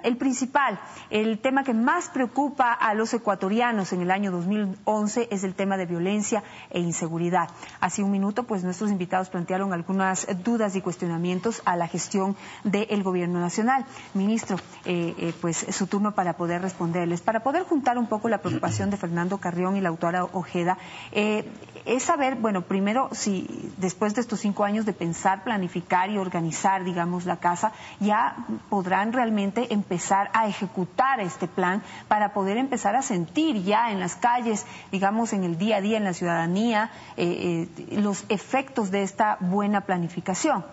el principal, el tema que más preocupa a los ecuatorianos en el año 2011 es el tema de violencia e inseguridad. Hace un minuto, pues nuestros invitados plantearon algunas dudas y cuestionamientos a la gestión del Gobierno Nacional. Ministro, pues su turno para poder responderles. Para poder juntar un poco la preocupación de Fernando Carrión y la autora Ojeda, es saber, bueno, primero, si después de estos 5 años de pensar, planificar y organizar, digamos, la casa, ya podrán realmente empezar a ejecutar este plan para poder empezar a sentir ya en las calles, digamos, en el día a día, en la ciudadanía, los efectos de esta buena planificación.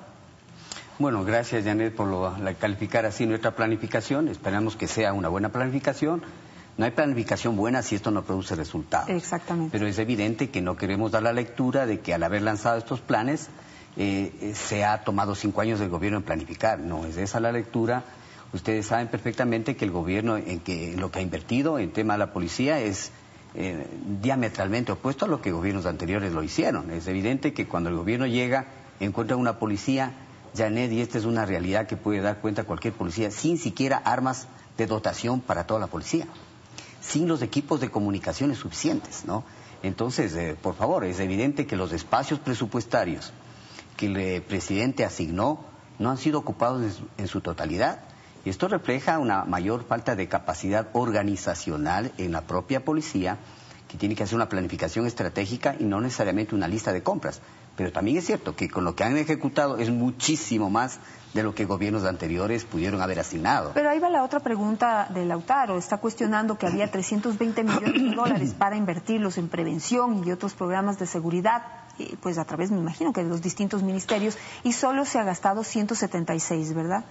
Bueno, gracias, Janet, por calificar así nuestra planificación. Esperamos que sea una buena planificación. No hay planificación buena si esto no produce resultados. Exactamente. Pero es evidente que no queremos dar la lectura de que al haber lanzado estos planes se ha tomado 5 años del gobierno en planificar. No es esa la lectura. Ustedes saben perfectamente que el gobierno en lo que ha invertido en tema de la policía es diametralmente opuesto a lo que gobiernos anteriores lo hicieron. Es evidente que cuando el gobierno llega, encuentra una policía, Janet, y esta es una realidad que puede dar cuenta cualquier policía, sin siquiera armas de dotación para toda la policía, sin los equipos de comunicaciones suficientes, ¿no? Entonces, por favor, es evidente que los espacios presupuestarios que el presidente asignó no han sido ocupados en su totalidad. Y esto refleja una mayor falta de capacidad organizacional en la propia policía, que tiene que hacer una planificación estratégica y no necesariamente una lista de compras. Pero también es cierto que con lo que han ejecutado es muchísimo más de lo que gobiernos anteriores pudieron haber asignado. Pero ahí va la otra pregunta de Lautaro. Está cuestionando que había 320 millones de dólares para invertirlos en prevención y otros programas de seguridad, pues a través, me imagino, que de los distintos ministerios, y solo se ha gastado 176, ¿verdad?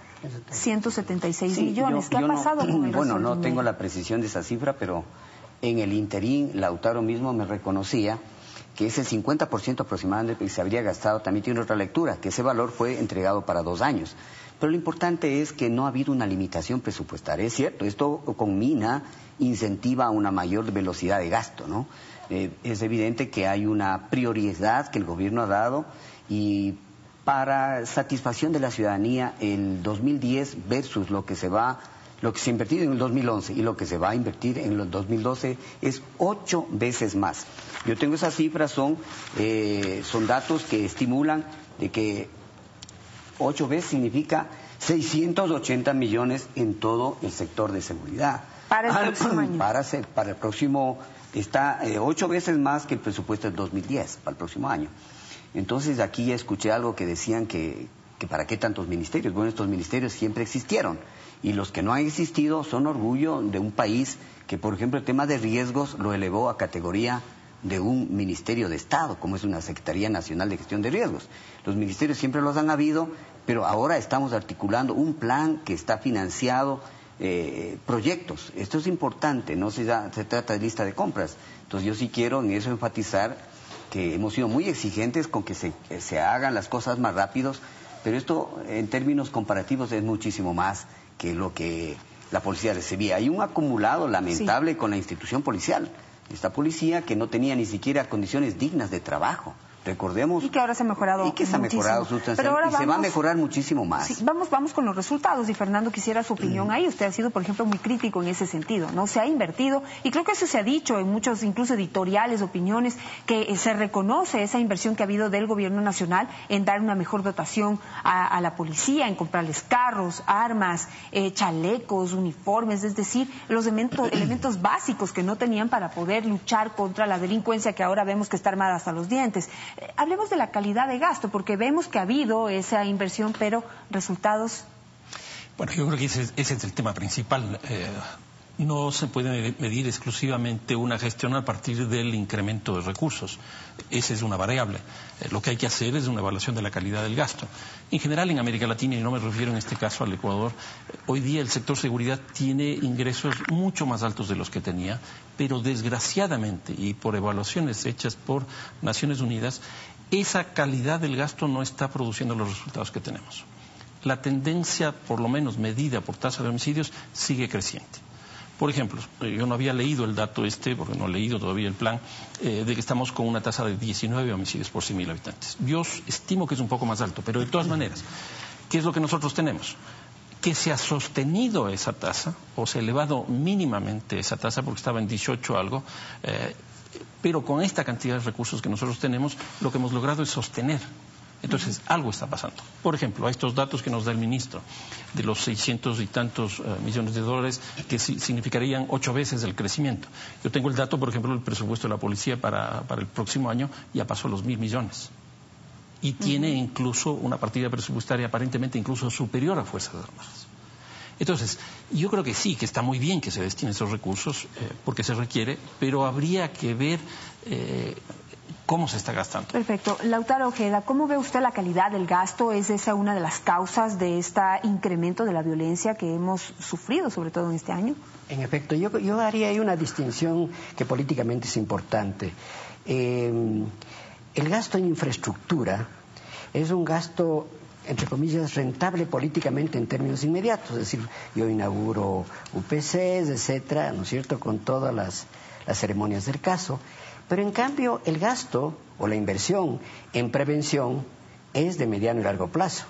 176 millones. ¿Qué ha pasado con el resto? Bueno, no tengo la precisión de esa cifra, pero en el interín Lautaro mismo me reconocía que ese 50% aproximadamente que se habría gastado también tiene otra lectura, que ese valor fue entregado para 2 años. Pero lo importante es que no ha habido una limitación presupuestaria. Es cierto, esto conmina, incentiva a una mayor velocidad de gasto, ¿no? Es evidente que hay una prioridad que el gobierno ha dado y para satisfacción de la ciudadanía el 2010 versus lo que se ha invertido en el 2011 y lo que se va a invertir en el 2012 es 8 veces más. Yo tengo esas cifras, son datos que estimulan de que 8 veces significa 680 millones en todo el sector de seguridad. Para el próximo año. Para el próximo, está 8 veces más que el presupuesto del 2010, para el próximo año. Entonces aquí ya escuché algo que decían que para qué tantos ministerios. Bueno, estos ministerios siempre existieron y los que no han existido son orgullo de un país que, por ejemplo, el tema de riesgos lo elevó a categoría de un ministerio de Estado, como es una Secretaría Nacional de Gestión de Riesgos. Los ministerios siempre los han habido, pero ahora estamos articulando un plan que está financiado, proyectos. Esto es importante, no se trata de lista de compras. Entonces yo sí quiero en eso enfatizar que hemos sido muy exigentes con que se hagan las cosas más rápidos, pero esto en términos comparativos es muchísimo más que lo que la policía recibía. Hay un acumulado lamentable con la institución policial. Esta policía que no tenía ni siquiera condiciones dignas de trabajo. Recordemos. Y que ahora se ha mejorado muchísimo. Y que se ha mejorado sustancialmente. Y se va a mejorar muchísimo más. Sí, vamos con los resultados. Y Fernando, quisiera su opinión ahí. Usted ha sido, por ejemplo, muy crítico en ese sentido, ¿no? Se ha invertido, y creo que eso se ha dicho en muchos, incluso editoriales, opiniones, que se reconoce esa inversión que ha habido del gobierno nacional en dar una mejor dotación a la policía, en comprarles carros, armas, chalecos, uniformes, es decir, los elementos básicos que no tenían para poder luchar contra la delincuencia que ahora vemos que está armada hasta los dientes. Hablemos de la calidad de gasto, porque vemos que ha habido esa inversión, pero resultados. Bueno, yo creo que ese es el tema principal. No se puede medir exclusivamente una gestión a partir del incremento de recursos. Esa es una variable. Lo que hay que hacer es una evaluación de la calidad del gasto. En general, en América Latina, y no me refiero en este caso al Ecuador, hoy día el sector seguridad tiene ingresos mucho más altos de los que tenía, pero desgraciadamente, y por evaluaciones hechas por Naciones Unidas, esa calidad del gasto no está produciendo los resultados que tenemos. La tendencia, por lo menos medida por tasa de homicidios, sigue creciente. Por ejemplo, yo no había leído el dato porque no he leído todavía el plan, de que estamos con una tasa de 19 homicidios por 100.000 habitantes. Yo estimo que es un poco más alto, pero de todas maneras, ¿qué es lo que nosotros tenemos? que se ha sostenido esa tasa, o se ha elevado mínimamente esa tasa, porque estaba en 18 algo, pero con esta cantidad de recursos que nosotros tenemos, lo que hemos logrado es sostener. Entonces, algo está pasando. Por ejemplo, a estos datos que nos da el ministro, de los 600 y tantos millones de dólares, que significarían 8 veces el crecimiento. Yo tengo el dato, por ejemplo, del presupuesto de la policía para el próximo año, ya pasó los 1.000 millones. Y tiene incluso una partida presupuestaria aparentemente incluso superior a Fuerzas Armadas. Entonces, yo creo que sí, que está muy bien que se destinen esos recursos, porque se requiere, pero habría que ver cómo se está gastando. Perfecto. Lautaro Ojeda, ¿cómo ve usted la calidad del gasto? ¿Es esa una de las causas de este incremento de la violencia que hemos sufrido, sobre todo en este año? En efecto, yo haría ahí una distinción que políticamente es importante. El gasto en infraestructura es un gasto, entre comillas, rentable políticamente en términos inmediatos. Es decir, yo inauguro UPCs, etcétera, ¿no es cierto?, con todas las ceremonias del caso. Pero en cambio, el gasto o la inversión en prevención es de mediano y largo plazo,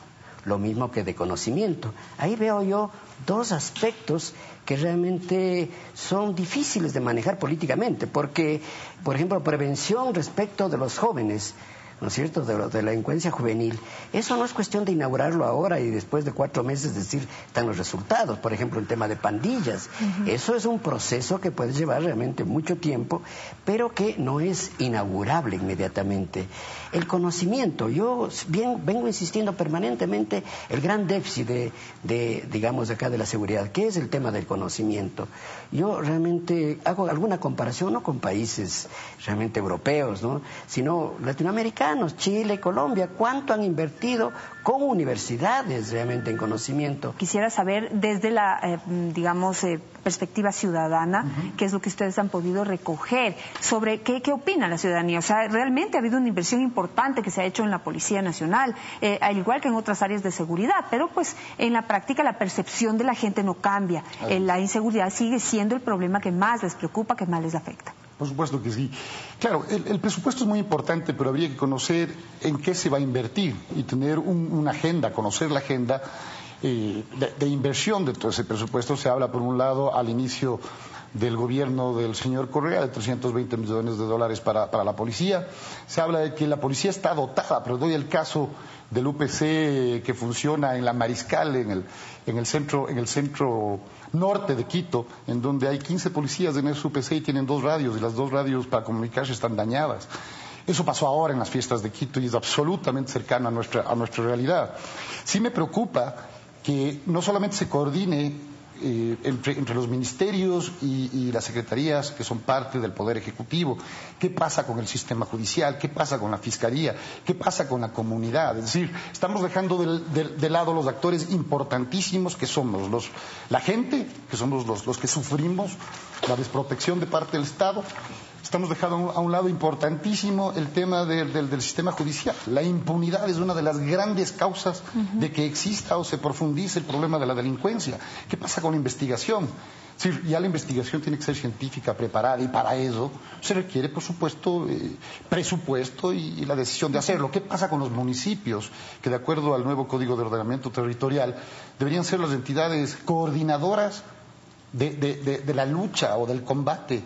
lo mismo que de conocimiento. Ahí veo yo dos aspectos que realmente son difíciles de manejar políticamente, porque, por ejemplo, prevención respecto de los jóvenes, ¿no es cierto?, de la delincuencia juvenil. Eso no es cuestión de inaugurarlo ahora y después de 4 meses decir, están los resultados. Por ejemplo, el tema de pandillas. Eso es un proceso que puede llevar realmente mucho tiempo, pero que no es inaugurable inmediatamente. El conocimiento, yo vengo insistiendo permanentemente el gran déficit digamos, acá de la seguridad, que es el tema del conocimiento. Yo realmente hago alguna comparación, no con países realmente europeos, ¿no?, sino latinoamericanos, Chile, Colombia, ¿cuánto han invertido con universidades realmente en conocimiento? Quisiera saber desde la, perspectiva ciudadana, qué es lo que ustedes han podido recoger sobre qué opina la ciudadanía. O sea, realmente ha habido una inversión importante que se ha hecho en la Policía Nacional, al igual que en otras áreas de seguridad, pero pues en la práctica la percepción de la gente no cambia. La inseguridad sigue siendo el problema que más les preocupa, que más les afecta. Por supuesto que sí. Claro, el presupuesto es muy importante, pero habría que conocer en qué se va a invertir y tener una agenda, conocer la agenda de inversión de todo ese presupuesto. Se habla, por un lado, al inicio del gobierno del señor Correa, de 320 millones de dólares para la policía. Se habla de que la policía está dotada, pero doy el caso del UPC que funciona en la Mariscal, en el centro norte de Quito, en donde hay 15 policías en ese UPC y tienen 2 radios, y las 2 radios para comunicarse están dañadas. Eso pasó ahora en las fiestas de Quito y es absolutamente cercano a nuestra realidad. Sí me preocupa que no solamente se coordine entre los ministerios y las secretarías que son parte del Poder Ejecutivo. ¿Qué pasa con el sistema judicial? ¿Qué pasa con la Fiscalía? ¿Qué pasa con la comunidad? Es decir, estamos dejando de lado los actores importantísimos que somos la gente, que somos los que sufrimos la desprotección de parte del Estado. Estamos dejando a un lado importantísimo el tema del sistema judicial. La impunidad es una de las grandes causas de que exista o se profundice el problema de la delincuencia. ¿Qué pasa con la investigación? Es decir, ya la investigación tiene que ser científica, preparada, y para eso se requiere, por supuesto, presupuesto y la decisión de hacerlo. ¿Qué pasa con los municipios? Que de acuerdo al nuevo Código de Ordenamiento Territorial deberían ser las entidades coordinadoras de la lucha o del combate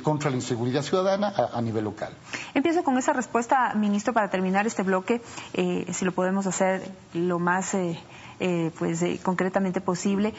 contra la inseguridad ciudadana a nivel local. Empiezo con esa respuesta, ministro, para terminar este bloque, si lo podemos hacer lo más concretamente posible.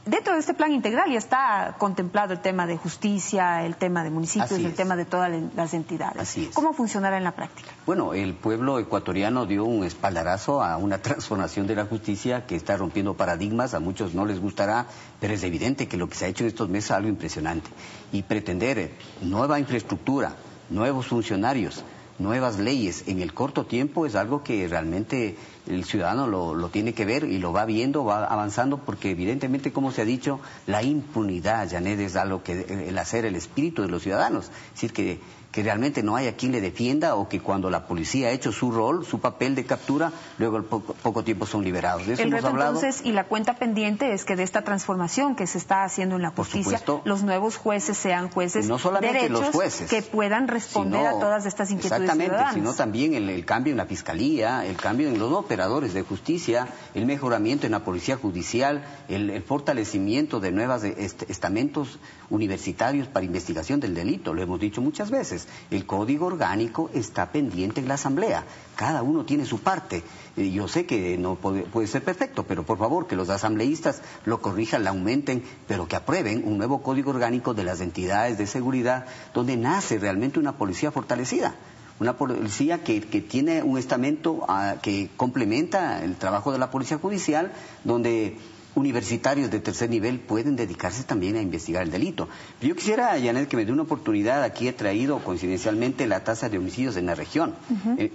Dentro de este plan integral ya está contemplado el tema de justicia, el tema de municipios, el tema de todas las entidades. Así es. ¿Cómo funcionará en la práctica? Bueno, el pueblo ecuatoriano dio un espaldarazo a una transformación de la justicia que está rompiendo paradigmas. A muchos no les gustará, pero es evidente que lo que se ha hecho en estos meses es algo impresionante. Y pretender nueva infraestructura, nuevos funcionarios, nuevas leyes en el corto tiempo es algo que realmente el ciudadano lo tiene que ver y lo va viendo, va avanzando, porque evidentemente, como se ha dicho, la impunidad, Janet, es algo que el espíritu de los ciudadanos. Es decir, que realmente no haya quien le defienda o que cuando la policía ha hecho su rol, su papel de captura, luego al poco tiempo son liberados. De eso el hemos reto hablado. Entonces, y la cuenta pendiente es que de esta transformación que se está haciendo en la justicia, los nuevos jueces sean jueces no solamente derechos los jueces, que puedan responder a todas estas inquietudes ciudadanas. Sino también el cambio en la fiscalía, el cambio en los operadores de justicia, el mejoramiento en la policía judicial, el fortalecimiento de nuevos estamentos universitarios para investigación del delito. Lo hemos dicho muchas veces. El código orgánico está pendiente en la Asamblea. Cada uno tiene su parte. Yo sé que no puede ser perfecto, pero por favor que los asambleístas lo corrijan, lo aumenten, pero que aprueben un nuevo código orgánico de las entidades de seguridad donde nace realmente una policía fortalecida. Una policía que tiene un estamento que complementa el trabajo de la policía judicial, donde universitarios de tercer nivel pueden dedicarse también a investigar el delito. Yo quisiera, Janet, que me dé una oportunidad. Aquí he traído coincidencialmente la tasa de homicidios en la región.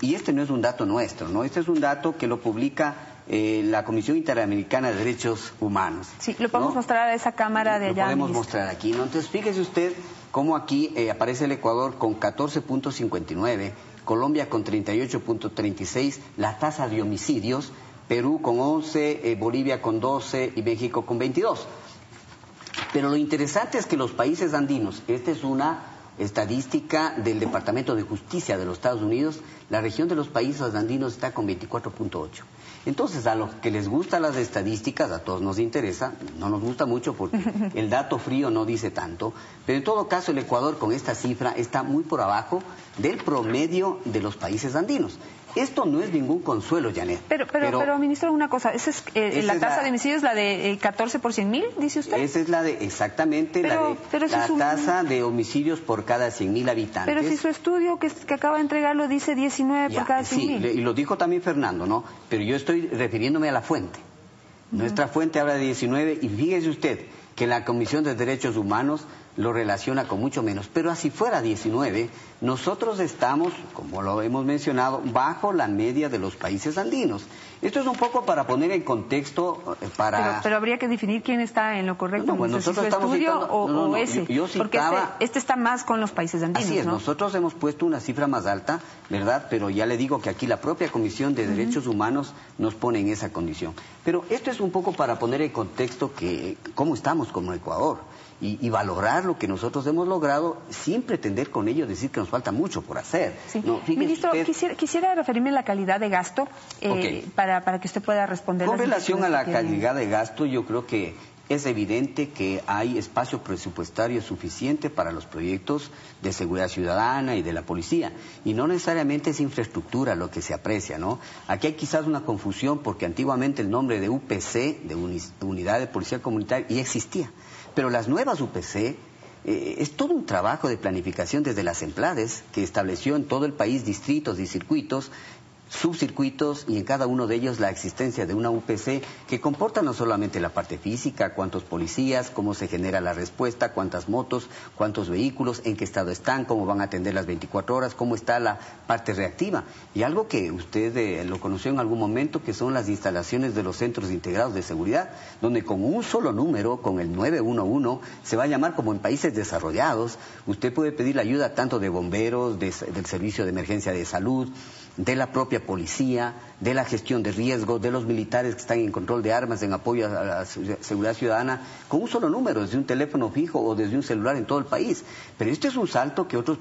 Y este no es un dato nuestro, ¿no? Este es un dato que lo publica la Comisión Interamericana de Derechos Humanos. Sí, lo podemos mostrar a esa cámara de allá. Lo podemos mostrar aquí, ¿no? Entonces, fíjese usted cómo aquí aparece el Ecuador con 14.59, Colombia con 38.36, la tasa de homicidios, Perú con 11, Bolivia con 12 y México con 22. Pero lo interesante es que los países andinos, esta es una estadística del Departamento de Justicia de los Estados Unidos, la región de los países andinos está con 24.8. Entonces, a los que les gustan las estadísticas, a todos nos interesa, no nos gusta mucho porque el dato frío no dice tanto, pero en todo caso el Ecuador con esta cifra está muy por abajo del promedio de los países andinos. Esto no es ningún consuelo, Janet. Pero ministro, una cosa, esa es la tasa de homicidios, la de 14 por 100.000, dice usted. Esa es la de, exactamente, la tasa de homicidios por cada 100.000 habitantes. Pero si su estudio que acaba de entregarlo dice 19 por cada 100.000. Sí, y lo dijo también Fernando, ¿no? Pero yo estoy refiriéndome a la fuente. Nuestra fuente habla de 19 y fíjese usted que la Comisión de Derechos Humanos lo relaciona con mucho menos. Pero así fuera 19, nosotros estamos, como lo hemos mencionado, bajo la media de los países andinos. Esto es un poco para poner en contexto Pero habría que definir quién está en lo correcto, bueno, si su estudio o ese. Yo citaba, porque este está más con los países andinos, así es, ¿no? Nosotros hemos puesto una cifra más alta, ¿verdad? Pero ya le digo que aquí la propia Comisión de Derechos Humanos nos pone en esa condición. Pero esto es un poco para poner en contexto que cómo estamos como Ecuador. Y valorar lo que nosotros hemos logrado sin pretender con ello decir que nos falta mucho por hacer. Sí. No, ministro, quisiera referirme a la calidad de gasto para que usted pueda responder. Con relación a la calidad de gasto, yo creo que es evidente que hay espacio presupuestario suficiente para los proyectos de seguridad ciudadana y de la policía. Y no necesariamente es infraestructura lo que se aprecia, ¿no? Aquí hay quizás una confusión porque antiguamente el nombre de UPC, de Unidad de Policía Comunitaria, ya existía. Pero las nuevas UPC es todo un trabajo de planificación desde las EMPLADES, que estableció en todo el país distritos y circuitos, subcircuitos, y en cada uno de ellos la existencia de una UPC que comporta no solamente la parte física, cuántos policías, cómo se genera la respuesta, cuántas motos, cuántos vehículos, en qué estado están, cómo van a atender las 24 horas, cómo está la parte reactiva. Y algo que usted lo conoció en algún momento, que son las instalaciones de los centros integrados de seguridad, donde con un solo número, con el 911, se va a llamar como en países desarrollados. Usted puede pedir la ayuda tanto de bomberos, del servicio de emergencia de salud, de la propia policía, de la gestión de riesgos, de los militares que están en control de armas, en apoyo a la seguridad ciudadana, con un solo número, desde un teléfono fijo o desde un celular en todo el país. Pero este es un salto que otros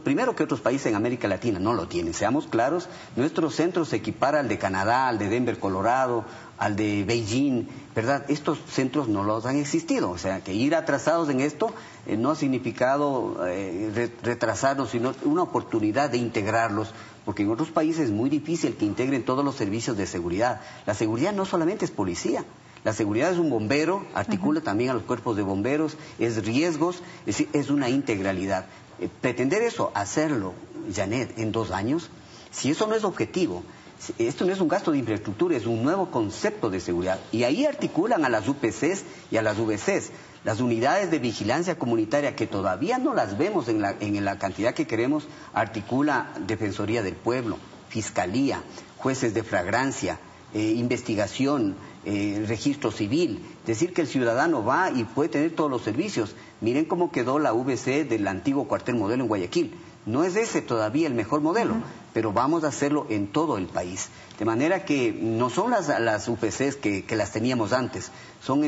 países en América Latina no lo tienen. Seamos claros, nuestros centros se equiparan al de Canadá, al de Denver, Colorado, al de Beijing, ¿verdad? Estos centros no los han existido, o sea, que ir atrasados en esto no ha significado retrasarnos, sino una oportunidad de integrarlos, porque en otros países es muy difícil que integren todos los servicios de seguridad. La seguridad no solamente es policía, la seguridad es un bombero, articula también a los cuerpos de bomberos, es riesgos, es decir, es una integralidad. Pretender eso, hacerlo, Janet, en 2 años, si eso no es objetivo, esto no es un gasto de infraestructura, es un nuevo concepto de seguridad. Y ahí articulan a las UPCs y a las VCs, las unidades de vigilancia comunitaria, que todavía no las vemos en la cantidad que queremos, articula Defensoría del Pueblo, Fiscalía, jueces de flagrancia, investigación, registro civil. Es decir, que el ciudadano va y puede tener todos los servicios. Miren cómo quedó la VC del antiguo cuartel modelo en Guayaquil. No es ese todavía el mejor modelo, pero vamos a hacerlo en todo el país. De manera que no son las UPCs que las teníamos antes, son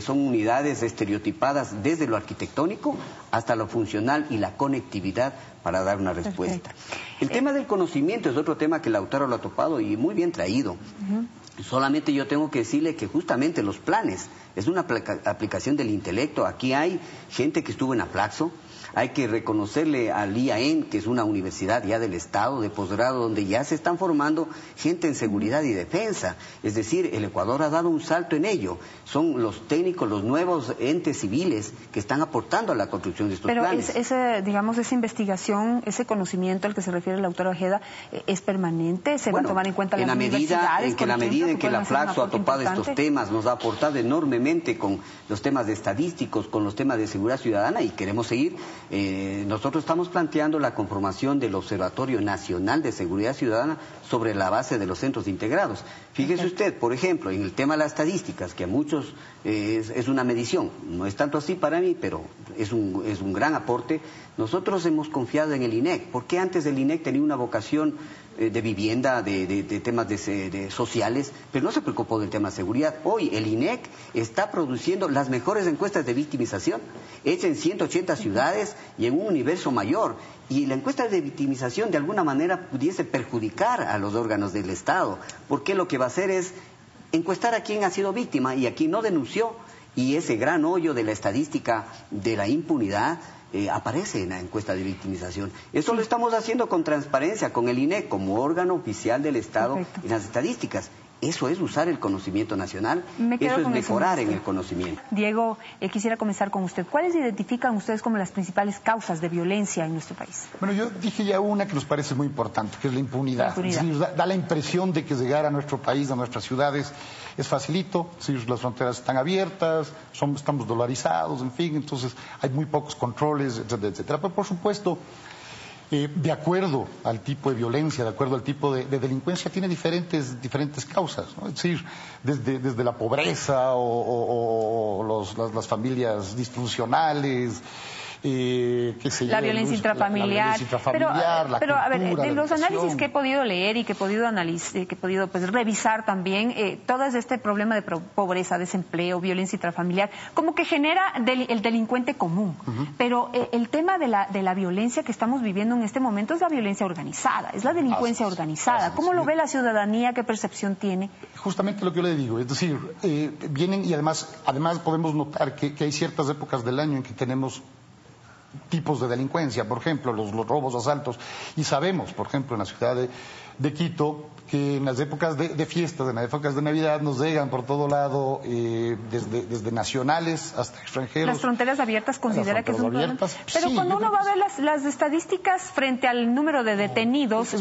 unidades estereotipadas desde lo arquitectónico hasta lo funcional y la conectividad para dar una respuesta. El tema del conocimiento es otro tema que Lautaro lo ha topado y muy bien traído. Solamente yo tengo que decirle que justamente los planes es una aplicación del intelecto. Aquí hay gente que estuvo en Aplaxo. Hay que reconocerle al IAEN, que es una universidad ya del Estado, de posgrado, donde ya se están formando gente en seguridad y defensa. Es decir, el Ecuador ha dado un salto en ello. Son los técnicos, los nuevos entes civiles que están aportando a la construcción de estos planes. Pero esa investigación, ese conocimiento al que se refiere el autor Ojeda, ¿es permanente? ¿Se va a tomar en cuenta las universidades? En la medida en que la Flaxo ha topado estos temas, nos ha aportado enormemente con los temas de estadísticos, con los temas de seguridad ciudadana y queremos seguir. Nosotros estamos planteando la conformación del Observatorio Nacional de Seguridad Ciudadana sobre la base de los centros integrados. Fíjese usted, por ejemplo, en el tema de las estadísticas, que a muchos es una medición, no es tanto así para mí, pero es un gran aporte. Nosotros hemos confiado en el INEC, porque antes el INEC tenía una vocación de vivienda, de temas sociales, pero no se preocupó del tema de seguridad. Hoy el INEC está produciendo las mejores encuestas de victimización, hechas en 180 ciudades y en un universo mayor. Y la encuesta de victimización de alguna manera pudiese perjudicar a los órganos del Estado, porque lo que va a hacer es encuestar a quién ha sido víctima y a quién no denunció, y ese gran hoyo de la estadística de la impunidad aparece en la encuesta de victimización. Eso lo estamos haciendo con transparencia, con el INEC como órgano oficial del Estado en las estadísticas. Eso es usar el conocimiento nacional, eso es mejorar en el conocimiento. Diego, quisiera comenzar con usted. ¿Cuáles identifican ustedes como las principales causas de violencia en nuestro país? Bueno, yo dije ya una que nos parece muy importante, que es la impunidad. Es decir, da la impresión de que llegar a nuestro país, a nuestras ciudades, es facilito. Es decir, las fronteras están abiertas, estamos dolarizados, en fin, entonces hay muy pocos controles, etcétera, etcétera. Pero por supuesto, de acuerdo al tipo de violencia, de acuerdo al tipo de delincuencia, tiene diferentes causas, ¿no? Es decir, desde la pobreza o las familias disfuncionales, la violencia intrafamiliar. Pero a ver, de los análisis que he podido leer y que he podido revisar también, todo este problema de pobreza, desempleo, violencia intrafamiliar, como que genera el delincuente común. Pero el tema de la violencia que estamos viviendo en este momento es la violencia organizada, es la delincuencia organizada. ¿Cómo lo ve la ciudadanía? ¿Qué percepción tiene? Justamente lo que yo le digo, es decir, vienen y además podemos notar que hay ciertas épocas del año en que tenemos tipos de delincuencia, por ejemplo, los robos, asaltos, y sabemos, por ejemplo, en la ciudad de Quito, que en las épocas de fiestas, en las épocas de Navidad, nos llegan por todo lado, desde nacionales hasta extranjeros. Las fronteras abiertas considera que es un problema. Pero sí, cuando uno va a ver las estadísticas frente al número de detenidos,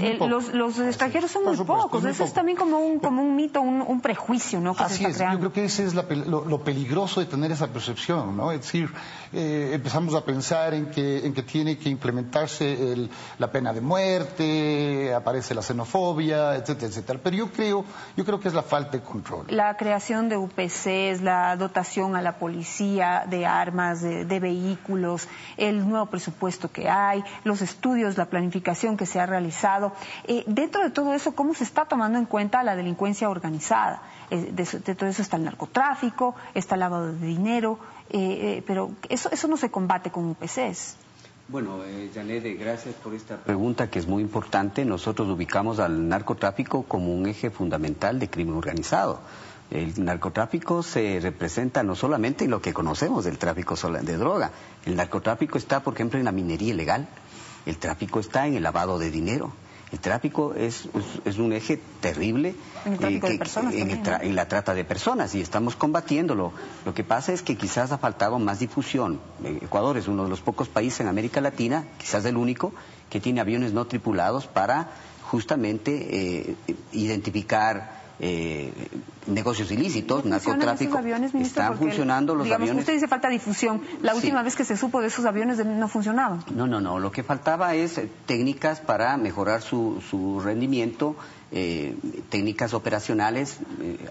los extranjeros son muy pocos. Eso es también como un mito, un prejuicio, ¿no? Que así se está creando. Yo creo que ese es lo peligroso de tener esa percepción, ¿no? Es decir, empezamos a pensar en que tiene que implementarse la pena de muerte, aparece la xenofobia, etcétera, etcétera. Pero yo creo que es la falta de control. La creación de UPCs, la dotación a la policía de armas, de vehículos, el nuevo presupuesto que hay, los estudios, la planificación que se ha realizado. Dentro de todo eso, ¿cómo se está tomando en cuenta la delincuencia organizada? De todo eso está el narcotráfico, está el lavado de dinero, pero eso no se combate con UPCs. Bueno, Janet, gracias por esta pregunta que es muy importante. Nosotros ubicamos al narcotráfico como un eje fundamental de crimen organizado. El narcotráfico se representa no solamente en lo que conocemos del tráfico de droga. El narcotráfico está, por ejemplo, en la minería ilegal. El tráfico está en el lavado de dinero. El tráfico es un eje terrible en el tráfico de personas en la trata de personas y estamos combatiéndolo. Lo que pasa es que quizás ha faltado más difusión. Ecuador es uno de los pocos países en América Latina, quizás el único, que tiene aviones no tripulados para justamente identificar negocios ilícitos, narcotráfico. Están funcionando los aviones. Usted dice falta difusión. La última vez que se supo de esos aviones no funcionaban. No. Lo que faltaba es técnicas para mejorar su rendimiento técnicas operacionales.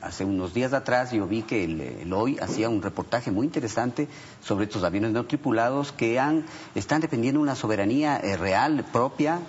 Hace unos días atrás yo vi que el Hoy hacía un reportaje muy interesante sobre estos aviones no tripulados que están defendiendo una soberanía real, propia,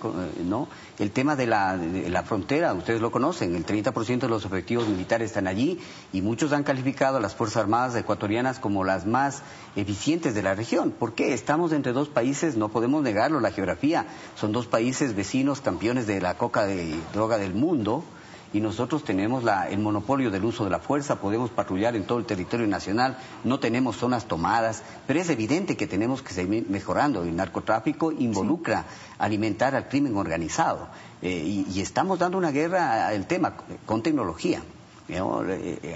¿no? El tema de la frontera, ustedes lo conocen, el 30% de los efectivos militares están allí y muchos han calificado a las Fuerzas Armadas ecuatorianas como las más eficientes de la región. ¿Por qué? Estamos entre dos países, no podemos negarlo, la geografía, son dos países vecinos, campeones de la coca de droga del mundo, y nosotros tenemos el monopolio del uso de la fuerza, podemos patrullar en todo el territorio nacional, no tenemos zonas tomadas, pero es evidente que tenemos que seguir mejorando. El narcotráfico involucra alimentar al crimen organizado y estamos dando una guerra al tema con tecnología.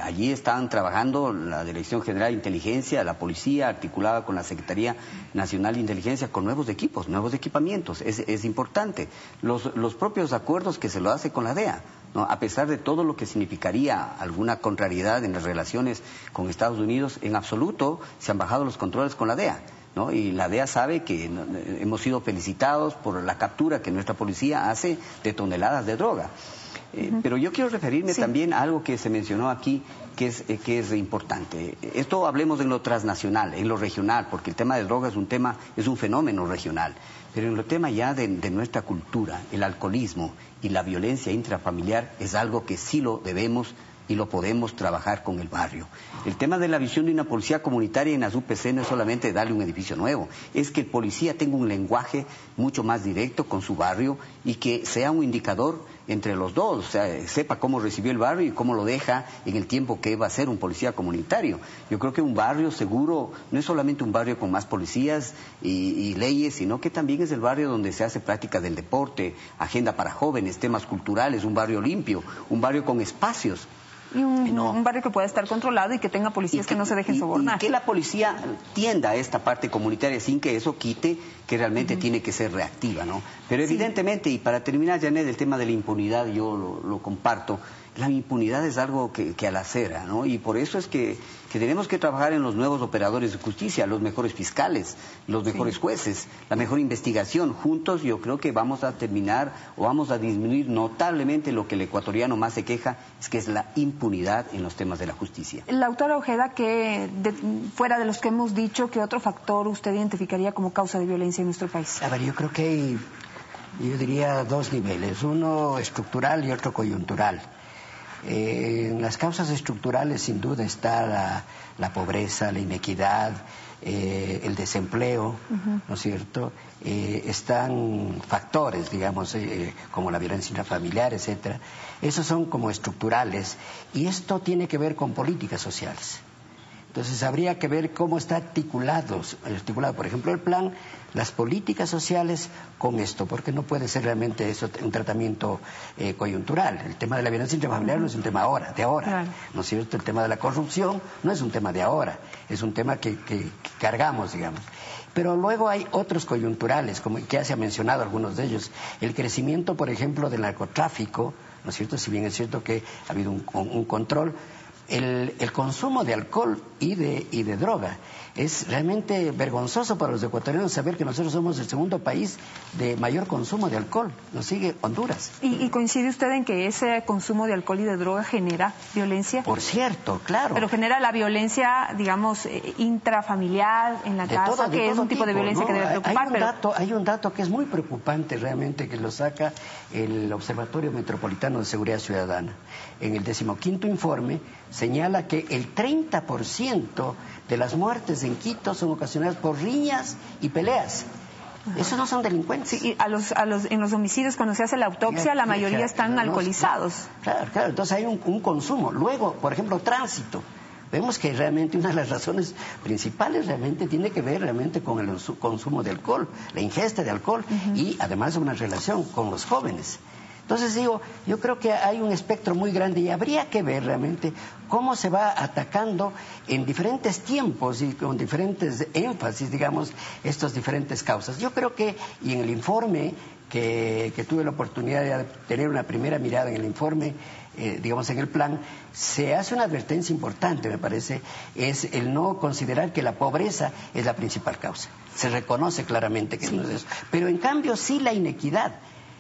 Allí están trabajando la Dirección General de Inteligencia, la Policía, articulada con la Secretaría Nacional de Inteligencia, con nuevos equipos, nuevos equipamientos. Es importante. Los propios acuerdos que se lo hace con la DEA, ¿no? A pesar de todo lo que significaría alguna contrariedad en las relaciones con Estados Unidos, en absoluto se han bajado los controles con la DEA, ¿no? Y la DEA sabe que hemos sido felicitados por la captura que nuestra policía hace de toneladas de droga. Pero yo quiero referirme también a algo que se mencionó aquí, que es importante. Esto hablemos en lo transnacional, en lo regional, porque el tema de drogas es un fenómeno regional. Pero en el tema ya de nuestra cultura, el alcoholismo y la violencia intrafamiliar es algo que sí lo debemos y lo podemos trabajar con el barrio. El tema de la visión de una policía comunitaria en las UPC no es solamente darle un edificio nuevo, es que el policía tenga un lenguaje mucho más directo con su barrio y que sea un indicador entre los dos, o sea, sepa cómo recibió el barrio y cómo lo deja en el tiempo que va a ser un policía comunitario. Yo creo que un barrio seguro no es solamente un barrio con más policías y leyes, sino que también es el barrio donde se hace práctica del deporte, agenda para jóvenes, temas culturales, un barrio limpio, un barrio con espacios. Y un barrio que pueda estar controlado y que tenga policías que no se dejen sobornar. Y que la policía tienda a esta parte comunitaria sin que eso quite que realmente tiene que ser reactiva, ¿no? Pero evidentemente, y para terminar, Janet, el tema de la impunidad, yo lo comparto. La impunidad es algo que a la acera, ¿no? Y por eso es que tenemos que trabajar en los nuevos operadores de justicia, los mejores fiscales, los mejores jueces, la mejor investigación. Juntos yo creo que vamos a terminar o vamos a disminuir notablemente lo que el ecuatoriano más se queja, que es la impunidad en los temas de la justicia. La doctora Ojeda, fuera de los que hemos dicho, ¿qué otro factor usted identificaría como causa de violencia en nuestro país? A ver, yo creo que hay, yo diría, dos niveles, uno estructural y otro coyuntural. En las causas estructurales sin duda está la pobreza, la inequidad, el desempleo, ¿no es cierto? Están factores, digamos, como la violencia intrafamiliar, etcétera. Esos son como estructurales y esto tiene que ver con políticas sociales. Entonces habría que ver cómo está articulado, por ejemplo, el plan, las políticas sociales con esto, porque no puede ser realmente eso un tratamiento coyuntural. El tema de la violencia intrafamiliar no es un tema de ahora, claro. ¿No es cierto? El tema de la corrupción no es un tema de ahora, es un tema que cargamos, digamos. Pero luego hay otros coyunturales, como que ya se ha mencionado algunos de ellos. El crecimiento, por ejemplo, del narcotráfico, ¿no es cierto? Si bien es cierto que ha habido un control, el consumo de alcohol y de droga. Es realmente vergonzoso para los ecuatorianos saber que nosotros somos el segundo país de mayor consumo de alcohol. Nos sigue Honduras. ¿Y coincide usted en que ese consumo de alcohol y de droga genera violencia? Por cierto, claro. Pero genera la violencia, digamos, intrafamiliar en la casa, que es un tipo de violencia que debe preocupar. Hay un dato que es muy preocupante realmente, que lo saca el Observatorio Metropolitano de Seguridad Ciudadana. En el 15º informe señala que el 30% de las muertes en Quito son ocasionadas por riñas y peleas. Esos no son delincuentes. Sí, y en los homicidios, cuando se hace la autopsia, la mayoría están alcoholizados. Claro, entonces hay un consumo. Luego, por ejemplo, tránsito. Vemos que realmente una de las razones principales realmente tiene que ver realmente con el consumo de alcohol, la ingesta de alcohol y además una relación con los jóvenes. Entonces digo, yo creo que hay un espectro muy grande y habría que ver realmente cómo se va atacando en diferentes tiempos y con diferentes énfasis, digamos, estas diferentes causas. Yo creo que, y en el informe que tuve la oportunidad de tener una primera mirada en el informe, digamos en el plan, se hace una advertencia importante, me parece, es el no considerar que la pobreza es la principal causa. Se reconoce claramente que no es eso. Pero en cambio sí la inequidad.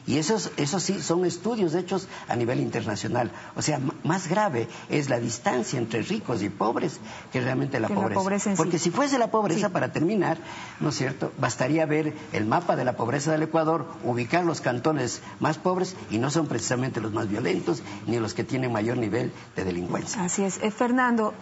Y esos sí son estudios hechos a nivel internacional. O sea, más grave es la distancia entre ricos y pobres que realmente la pobreza. Porque si fuese la pobreza, para terminar, ¿no es cierto?, bastaría ver el mapa de la pobreza del Ecuador, ubicar los cantones más pobres, y no son precisamente los más violentos ni los que tienen mayor nivel de delincuencia. Así es. Fernando,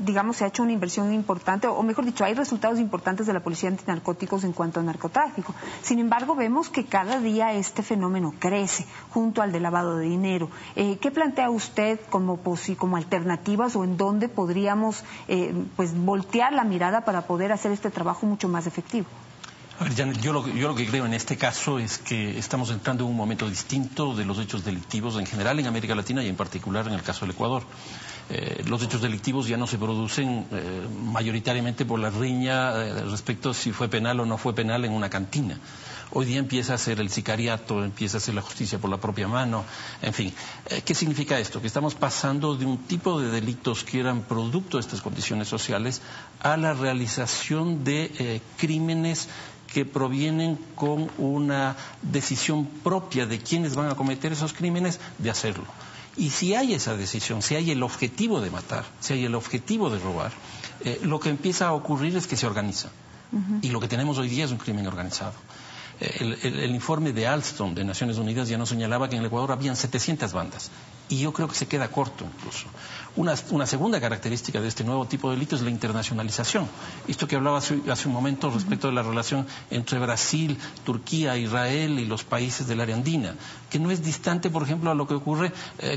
digamos, se ha hecho una inversión importante, o mejor dicho, hay resultados importantes de la Policía Antinarcóticos en cuanto a narcotráfico. Sin embargo, vemos que cada día este fenómeno crece, junto al de lavado de dinero. ¿Qué plantea usted como alternativas, o en dónde podríamos voltear la mirada para poder hacer este trabajo mucho más efectivo? A ver, Janet, yo lo que creo en este caso es que estamos entrando en un momento distinto de los hechos delictivos en general en América Latina y en particular en el caso del Ecuador. Los hechos delictivos ya no se producen mayoritariamente por la riña respecto a si fue penal o no fue penal en una cantina. Hoy día empieza a ser el sicariato, empieza a ser la justicia por la propia mano, en fin. ¿Qué significa esto? Que estamos pasando de un tipo de delitos que eran producto de estas condiciones sociales a la realización de crímenes que provienen con una decisión propia de quienes van a cometer esos crímenes de hacerlo. Y si hay esa decisión, si hay el objetivo de matar, si hay el objetivo de robar, lo que empieza a ocurrir es que se organiza. Y lo que tenemos hoy día es un crimen organizado. El informe de Alstom de Naciones Unidas ya nos señalaba que en el Ecuador habían 700 bandas. Y yo creo que se queda corto incluso. Una segunda característica de este nuevo tipo de delito es la internacionalización. Esto que hablaba hace un momento respecto de la relación entre Brasil, Turquía, Israel y los países del área andina, que no es distante, por ejemplo, a lo que ocurre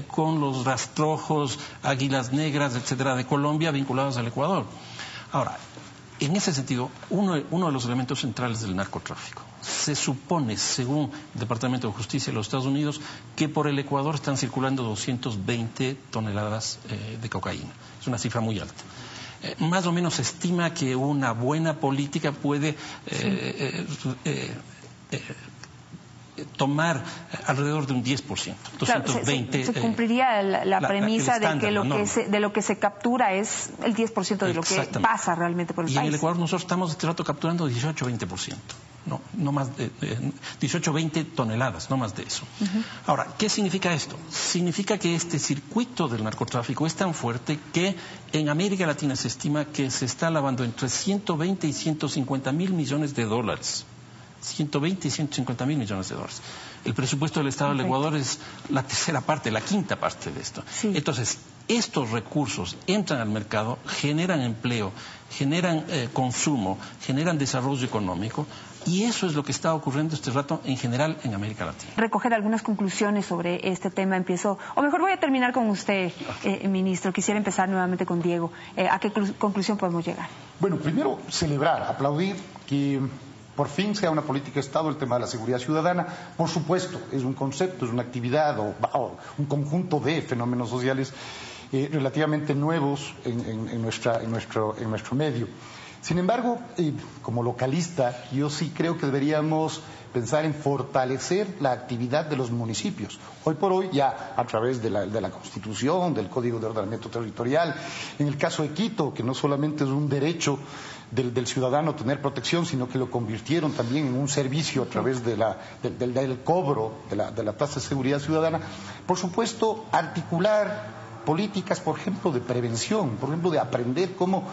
con los rastrojos, águilas negras, etcétera, de Colombia vinculados al Ecuador. Ahora, en ese sentido, uno de los elementos centrales del narcotráfico. Se supone, según el Departamento de Justicia de los Estados Unidos, que por el Ecuador están circulando 220 toneladas de cocaína. Es una cifra muy alta. Más o menos se estima que una buena política puede tomar alrededor de un 10%. 220, se cumpliría la premisa de que lo que se captura es el 10% de lo que pasa realmente por el país. Y en el Ecuador nosotros estamos este rato capturando 18-20%. No más de 18-20 toneladas, no más de eso. Ahora, ¿qué significa esto? Significa que este circuito del narcotráfico es tan fuerte que en América Latina se estima que se está lavando entre 120 y 150 mil millones de dólares. 120 y 150 mil millones de dólares. El presupuesto del Estado del Ecuador es la tercera parte, la quinta parte de esto. Sí. Entonces, estos recursos entran al mercado, generan empleo, generan consumo, generan desarrollo económico, y eso es lo que está ocurriendo este rato en general en América Latina. Recoger algunas conclusiones sobre este tema. Voy a terminar con usted, ministro. Quisiera empezar nuevamente con Diego. ¿A qué conclusión podemos llegar? Bueno, primero celebrar, aplaudir que por fin sea una política de Estado el tema de la seguridad ciudadana. Por supuesto, es un concepto, es una actividad o un conjunto de fenómenos sociales relativamente nuevos en nuestro medio. Sin embargo, como localista, yo sí creo que deberíamos pensar en fortalecer la actividad de los municipios. Hoy por hoy, ya a través de la Constitución, del Código de Ordenamiento Territorial, en el caso de Quito, que no solamente es un derecho del ciudadano tener protección, sino que lo convirtieron también en un servicio a través del cobro de la tasa de seguridad ciudadana. Por supuesto, articular políticas, por ejemplo, de prevención, por ejemplo, de aprender cómo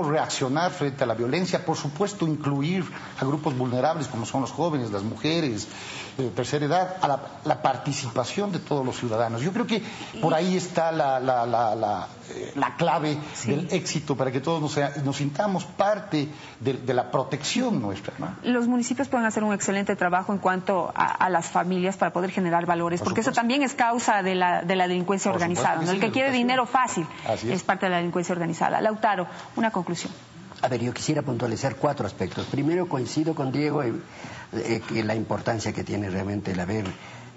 reaccionar frente a la violencia, por supuesto, incluir a grupos vulnerables como son los jóvenes, las mujeres, tercera edad, a la participación de todos los ciudadanos. Yo creo que por ahí está la clave del éxito para que todos nos sintamos parte de la protección nuestra, ¿no? Los municipios pueden hacer un excelente trabajo en cuanto a las familias para poder generar valores, porque eso también es causa de la delincuencia organizada, ¿no? El que quiere dinero fácil es parte de la delincuencia organizada. Lautaro, una conclusión. A ver, yo quisiera puntualizar 4 aspectos. Primero, coincido con Diego en la importancia que tiene realmente el haber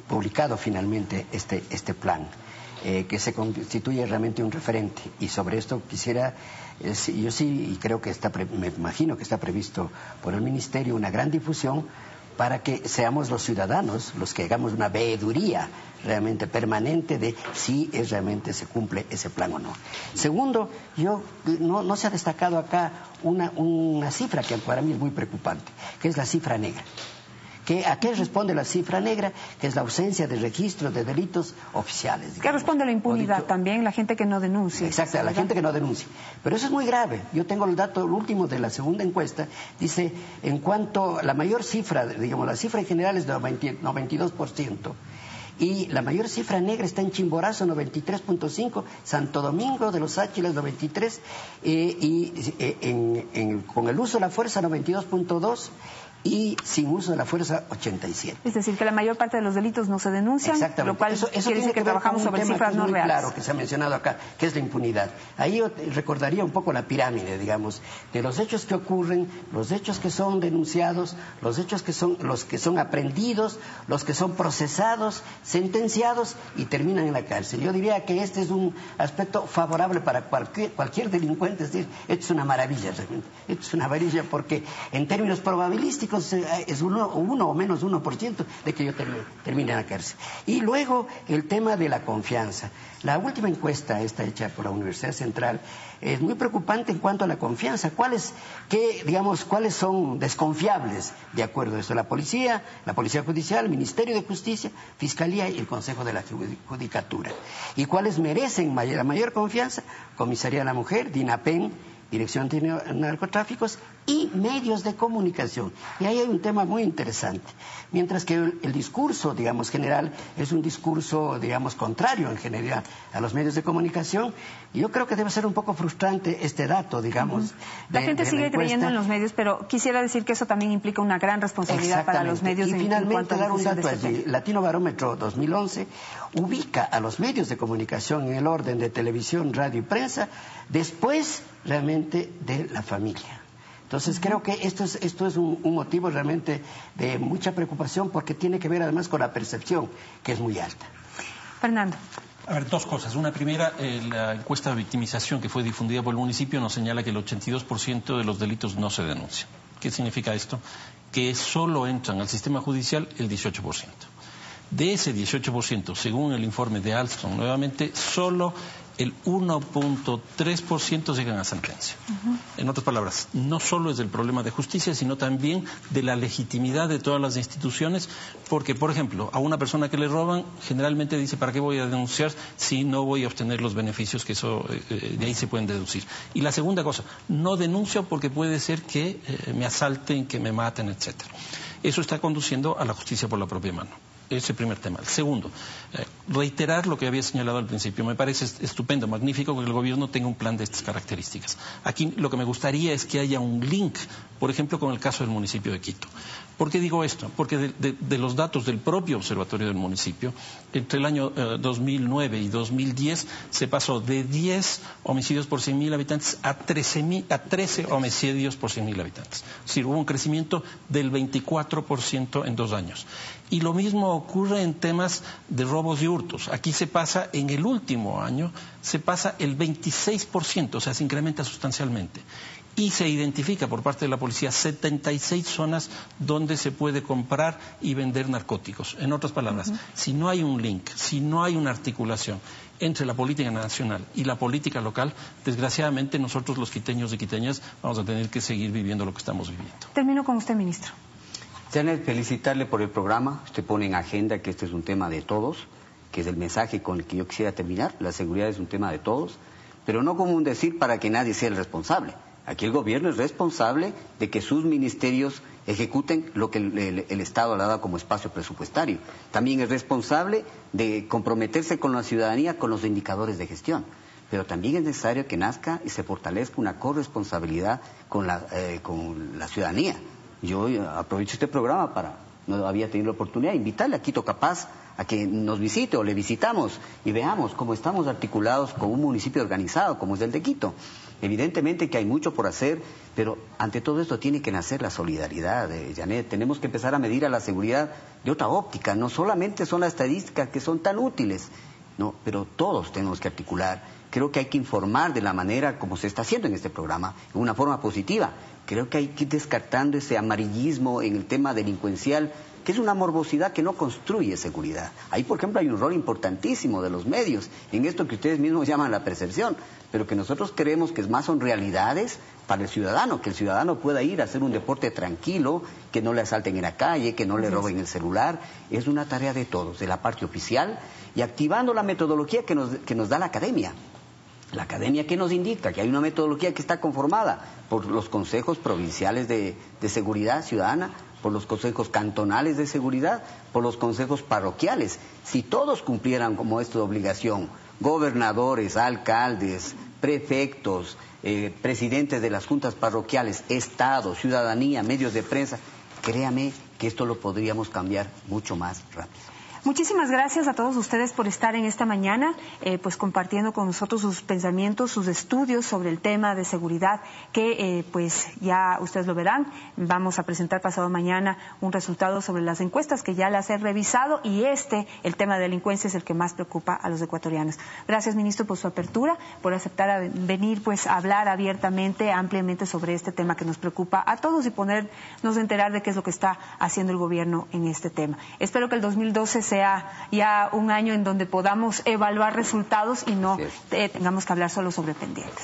publicado finalmente este plan, que se constituye realmente un referente. Y sobre esto quisiera, yo sí, y creo que me imagino que está previsto por el Ministerio una gran difusión para que seamos los ciudadanos los que hagamos una veeduría realmente permanente de si realmente se cumple ese plan o no. Segundo, no se ha destacado acá una cifra que para mí es muy preocupante, que es la cifra negra. ¿A qué responde la cifra negra? Que es la ausencia de registros de delitos oficiales. Digamos. ¿Qué responde la impunidad también? La gente que no denuncia. Exacto, la gente que no denuncia. Pero eso es muy grave. Yo tengo el dato, el último de la segunda encuesta, dice, en cuanto a la mayor cifra, digamos, la cifra en general es de 92%. Y la mayor cifra negra está en Chimborazo, 93.5, Santo Domingo de los Áchilas, 93, con el uso de la fuerza, 92.2, y sin uso de la fuerza, 87. Es decir, que la mayor parte de los delitos no se denuncian, lo cual eso quiere decir que trabajamos sobre cifras no reales. Claro, que se ha mencionado acá, que es la impunidad. Ahí yo recordaría un poco la pirámide, digamos, de los hechos que ocurren, los hechos que son denunciados, los hechos que son los que son aprendidos, los que son procesados, sentenciados y terminan en la cárcel. Yo diría que este es un aspecto favorable para cualquier delincuente, es decir, esto es una maravilla realmente, esto es una maravilla porque en términos probabilísticos es uno o menos 1% de que yo termine en la cárcel. Y luego el tema de la confianza. La última encuesta, esta hecha por la Universidad Central, es muy preocupante en cuanto a la confianza. ¿Cuáles son desconfiables de acuerdo a eso? La Policía Judicial, el Ministerio de Justicia, Fiscalía y el Consejo de la Judicatura. ¿Y cuáles merecen la mayor confianza? Comisaría de la Mujer, DINAPEN, Dirección de Narcotráficos y medios de comunicación. Y ahí hay un tema muy interesante. Mientras que el discurso, digamos, general, es un discurso, digamos, contrario en general a los medios de comunicación, y yo creo que debe ser un poco frustrante este dato, digamos. La gente sigue creyendo en los medios, pero quisiera decir que eso también implica una gran responsabilidad para los medios. Y finalmente, dar un dato allí. Latino Barómetro 2011 ubica a los medios de comunicación en el orden de televisión, radio y prensa, después realmente de la familia. Entonces creo que esto es un motivo realmente de mucha preocupación porque tiene que ver además con la percepción, que es muy alta. Fernando. A ver, dos cosas. Una primera, la encuesta de victimización que fue difundida por el municipio nos señala que el 82% de los delitos no se denuncian. ¿Qué significa esto? Que solo entran al sistema judicial el 18%. De ese 18%, según el informe de Alstom, nuevamente, solo el 1.3% llegan a sentencia. En otras palabras, no solo es del problema de justicia, sino también de la legitimidad de todas las instituciones, porque, por ejemplo, a una persona que le roban, generalmente dice, ¿para qué voy a denunciar si no voy a obtener los beneficios que de ahí se pueden deducir? Y la segunda cosa, no denuncio porque puede ser que me asalten, que me maten, etcétera. Eso está conduciendo a la justicia por la propia mano. Ese primer tema. El segundo, reiterar lo que había señalado al principio. Me parece estupendo, magnífico que el gobierno tenga un plan de estas características. Aquí lo que me gustaría es que haya un link, por ejemplo, con el caso del municipio de Quito. ¿Por qué digo esto? Porque de los datos del propio observatorio del municipio, entre el año 2009 y 2010 se pasó de 10 homicidios por 100.000 habitantes a 13 homicidios por 100.000 habitantes. Es decir, hubo un crecimiento del 24% en 2 años. Y lo mismo ocurre en temas de robos y hurtos. Aquí se pasa, en el último año, se pasa el 26%, o sea, se incrementa sustancialmente. Y se identifica por parte de la policía 76 zonas donde se puede comprar y vender narcóticos. En otras palabras, si no hay un link, si no hay una articulación entre la política nacional y la política local, desgraciadamente nosotros los quiteños y quiteñas vamos a tener que seguir viviendo lo que estamos viviendo. Termino con usted, ministro. Janet, felicitarle por el programa. Usted pone en agenda que este es un tema de todos, que es el mensaje con el que yo quisiera terminar. La seguridad es un tema de todos, pero no como un decir para que nadie sea el responsable. Aquí el gobierno es responsable de que sus ministerios ejecuten lo que el Estado le ha dado como espacio presupuestario. También es responsable de comprometerse con la ciudadanía con los indicadores de gestión. Pero también es necesario que nazca y se fortalezca una corresponsabilidad con la ciudadanía. Yo aprovecho este programa no había tenido la oportunidad de invitarle a Quito Capaz a que nos visite o le visitamos y veamos cómo estamos articulados con un municipio organizado como es el de Quito. Evidentemente que hay mucho por hacer, pero ante todo esto tiene que nacer la solidaridad, Janet. Tenemos que empezar a medir a la seguridad de otra óptica. No solamente son las estadísticas que son tan útiles, no, pero todos tenemos que articular. Creo que hay que informar de la manera como se está haciendo en este programa, en una forma positiva. Creo que hay que ir descartando ese amarillismo en el tema delincuencial, que es una morbosidad que no construye seguridad. Ahí, por ejemplo, hay un rol importantísimo de los medios en esto que ustedes mismos llaman la percepción, pero que nosotros creemos que más son realidades para el ciudadano, que el ciudadano pueda ir a hacer un deporte tranquilo, que no le asalten en la calle, que no le roben el celular. Es una tarea de todos, de la parte oficial, y activando la metodología que nos da la academia. La academia que nos indica que hay una metodología que está conformada por los consejos provinciales de seguridad ciudadana, por los consejos cantonales de seguridad, por los consejos parroquiales. Si todos cumplieran como esta obligación, gobernadores, alcaldes, prefectos, presidentes de las juntas parroquiales, Estado, ciudadanía, medios de prensa, créame que esto lo podríamos cambiar mucho más rápido. Muchísimas gracias a todos ustedes por estar en esta mañana, pues compartiendo con nosotros sus pensamientos, sus estudios sobre el tema de seguridad, que pues ya ustedes lo verán. Vamos a presentar pasado mañana un resultado sobre las encuestas que ya las he revisado, y el tema de delincuencia, es el que más preocupa a los ecuatorianos. Gracias, ministro, por su apertura, por aceptar venir pues a hablar abiertamente, ampliamente sobre este tema que nos preocupa a todos y ponernos a enterar de qué es lo que está haciendo el gobierno en este tema. Espero que el 2012 sea ya un año en donde podamos evaluar resultados y no tengamos que hablar solo sobre pendientes.